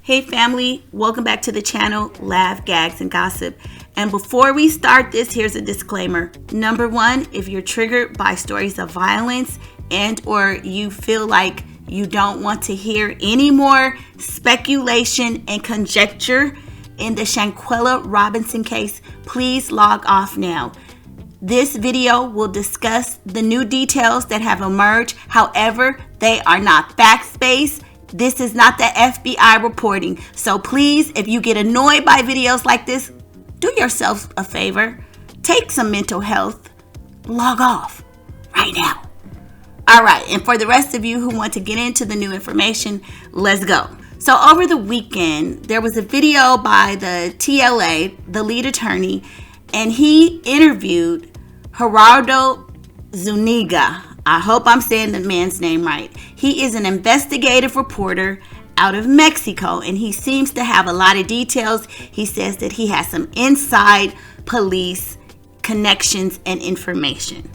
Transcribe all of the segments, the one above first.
Hey family, welcome back to the channel, Laugh, Gags, and Gossip. And before we start this, here's a disclaimer. Number one, if you're triggered by stories of violence and or you feel like you don't want to hear any more speculation and conjecture in the Shanquella Robinson case, please log off now. This video will discuss the new details that have emerged. However, they are not fact-based. This is not the FBI reporting. So please, if you get annoyed by videos like this, do yourself a favor. Take some mental health. Log off right now. All right, and for the rest of you who want to get into the new information, let's go. So over the weekend, there was a video by the TLA, the lead attorney, and he interviewed Gerardo Zuniga. I hope I'm saying the man's name right. He is an investigative reporter out of Mexico, and he seems to have a lot of details. He says that he has some inside police connections and information.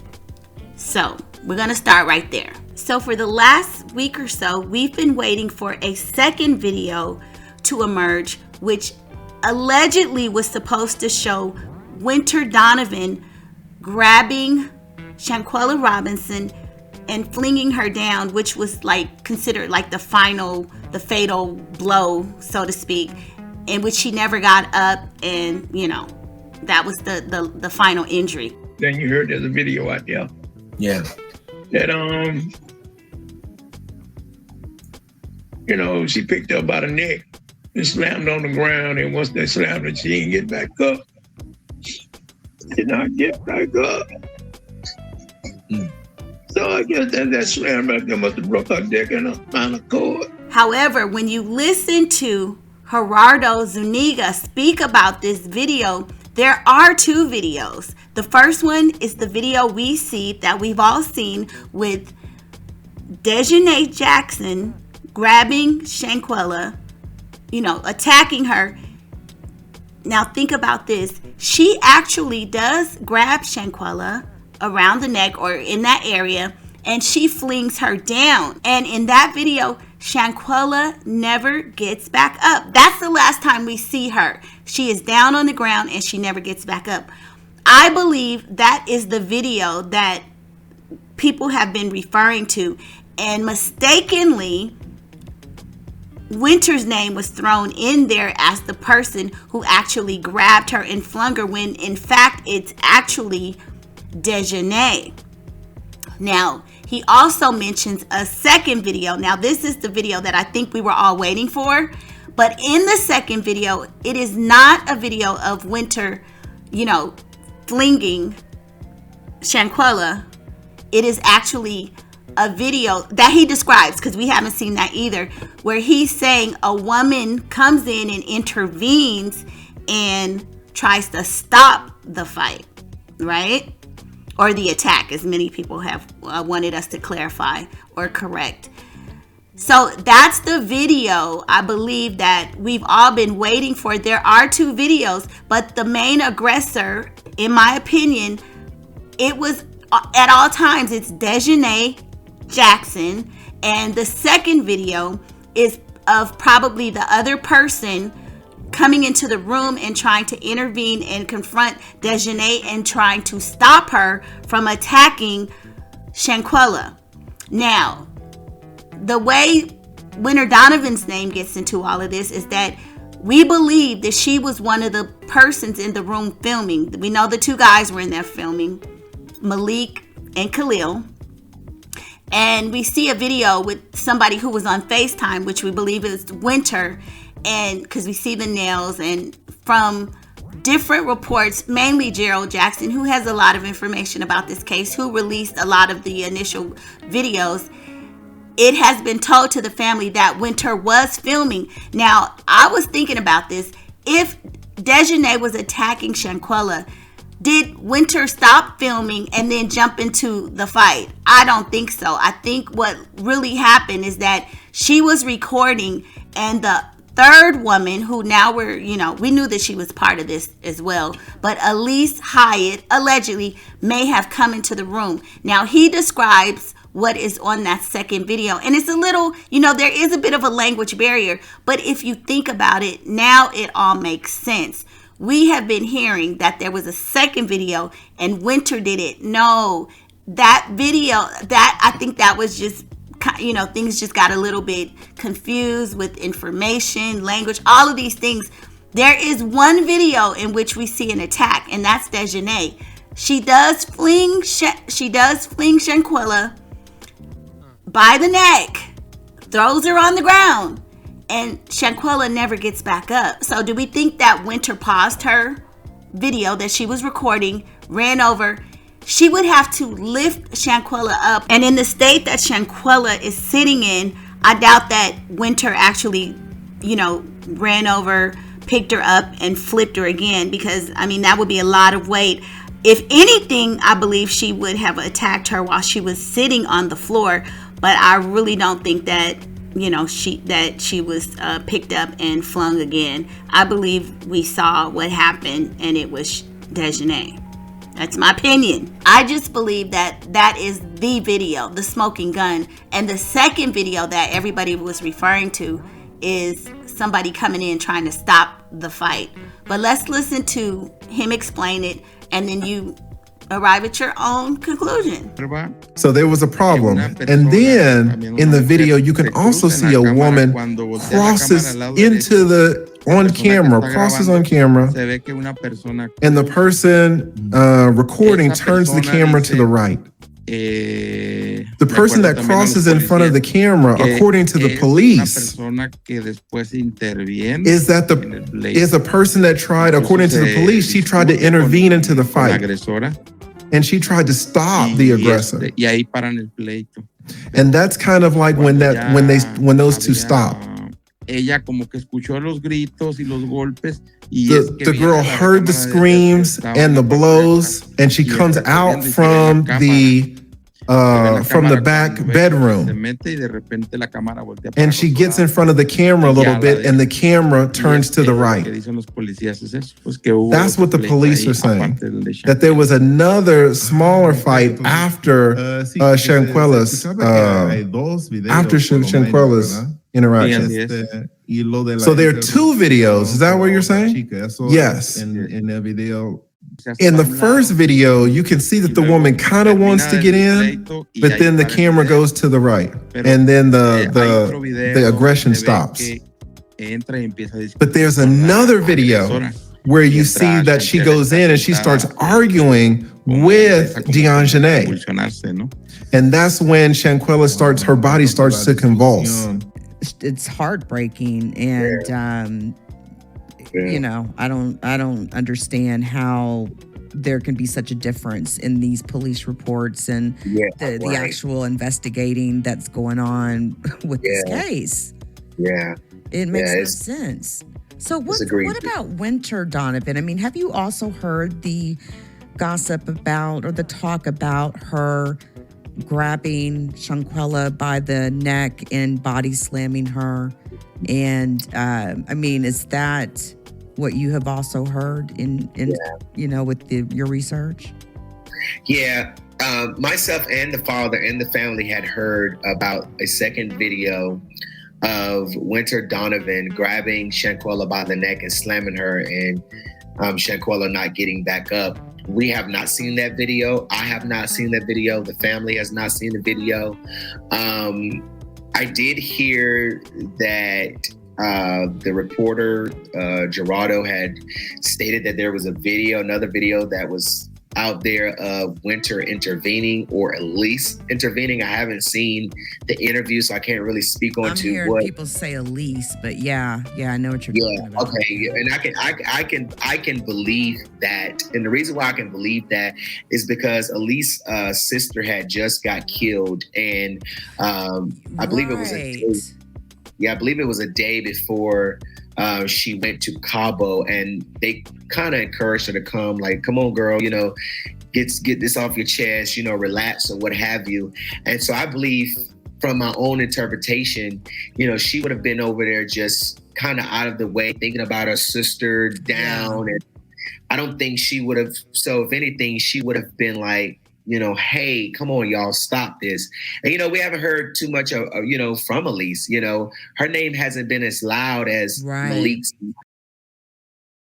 So we're going to start right there. So for the last week or so, we've been waiting for a second video to emerge, which allegedly was supposed to show WENTER Donovan grabbing Shanquella Robinson and flinging her down, which was like considered like the fatal blow, so to speak, in which she never got up, and that was the final injury. Then you heard there's a video out there. Yeah. That she picked her by the neck and slammed on the ground, and once they slammed her, she didn't get back up. Did not get back up. So I guess that slam back there must have broke her neck and her spinal cord. However, when you listen to Gerardo Zuniga speak about this video, there are two videos. The first one is the video we see that we've all seen with Desjanée Jackson grabbing Shanquella, attacking her. Now think about this. She actually does grab Shanquella around the neck or in that area, and she flings her down. And in that video, Shanquella never gets back up. That's the last time we see her. She is down on the ground and she never gets back up. I believe that is the video that people have been referring to, and mistakenly WENTER's name was thrown in there as the person who actually grabbed her and flung her, when in fact it's actually Desjanée. Now, he also mentions a second video. Now, this is the video that I think we were all waiting for. But in the second video, it is not a video of WENTER, flinging Shanquella. It is actually a video that he describes, because we haven't seen that either, where he's saying a woman comes in and intervenes and tries to stop the fight, right? Or the attack, as many people have wanted us to clarify or correct. So that's the video I believe that we've all been waiting for. There are two videos, but the main aggressor, in my opinion, it was at all times, it's Desjanée Jackson, and the second video is of probably the other person coming into the room and trying to intervene and confront Desjanée and trying to stop her from attacking Shanquella. Now, the way WENTER Donovan's name gets into all of this is that we believe that she was one of the persons in the room filming. We know the two guys were in there filming, Malik and Khalil. And we see a video with somebody who was on FaceTime, which we believe is WENTER, and because we see the nails, and from different reports, mainly Gerald Jackson, who has a lot of information about this case, who released a lot of the initial videos, it has been told to the family that WENTER was filming. Now, I was thinking about this. If Desjanée was attacking Shanquella, did WENTER stop filming and then jump into the fight? I don't think so. I think what really happened is that she was recording, and the third woman, who now we knew that she was part of this as well, but Elise Hyatt allegedly may have come into the room. Now, he describes what is on that second video. And it's a little, there is a bit of a language barrier, but if you think about it, now it all makes sense. We have been hearing that there was a second video and Winter did it. No, that video, I think that was just, things just got a little bit confused with information, language, all of these things. There is one video in which we see an attack, and that's Dejanay. She does fling Shanquella by the neck, throws her on the ground, and Shanquella never gets back up. So do we think that Winter paused her video that she was recording, ran over? She would have to lift Shanquella up. And in the state that Shanquella is sitting in, I doubt that Winter actually, ran over, picked her up, and flipped her again, because, that would be a lot of weight. If anything, I believe she would have attacked her while she was sitting on the floor. But I really don't think that, she was picked up and flung again. I believe we saw what happened, and it was Dejanay. That's my opinion. I just believe that is the video, the smoking gun. And the second video that everybody was referring to is somebody coming in trying to stop the fight. But let's listen to him explain it, and then you arrive at your own conclusion. So there was a problem. And then in the video, you can also see a woman crosses on camera, and the person recording turns the camera to the right. The person that crosses in front of the camera, according to the police, is a person that tried, according to the police, she tried to intervene into the fight. And she tried to stop the aggressor. And that's kind of like when those two stop. The girl heard the screams and the blows, and she comes out from the back bedroom, and she gets in front of the camera a little bit, and the camera turns to the right. That's what the police are saying, that there was another smaller fight after Shanquella's interaction. So there are two videos. Is that what you're saying? Yes. In the first video, you can see that the woman kind of wants to get in, but then the camera goes to the right, and then the aggression stops. But there's another video where you see that she goes in and she starts arguing with Dejanay. And that's when Shanquella her body starts to convulse. It's heartbreaking, and I don't understand how there can be such a difference in these police reports and the actual investigating that's going on with this case. Yeah, it makes no sense. So what about Winter Donovan? Have you also heard the gossip about, or the talk about, her grabbing Shanquella by the neck and body slamming her? And is that what you have also heard in with your research? Yeah, myself and the father and the family had heard about a second video of Winter Donovan grabbing Shanquella by the neck and slamming her, and Shanquella not getting back up. We have not seen that video. I have not seen that video. The family has not seen the video. I did hear that the reporter, Gerardo, had stated that there was another video that was out there of Winter intervening, or Elise intervening. I haven't seen the interview, so I can't really speak on what people say. Elise, but yeah, I know what you're talking about. Okay, and I can believe that, and the reason why I can believe that is because Elise's sister had just got killed, and I believe it was a day before she went to Cabo, and they kind of encouraged her to come, like, come on, girl, get this off your chest, relax or what have you. And so I believe, from my own interpretation, she would have been over there just kind of out of the way, thinking about her sister down. And I don't think she would have. So if anything, she would have been like, you know, hey, come on, y'all, stop this. And, you know, we haven't heard too much of you know, from Elise. You know, her name hasn't been as loud as Malik's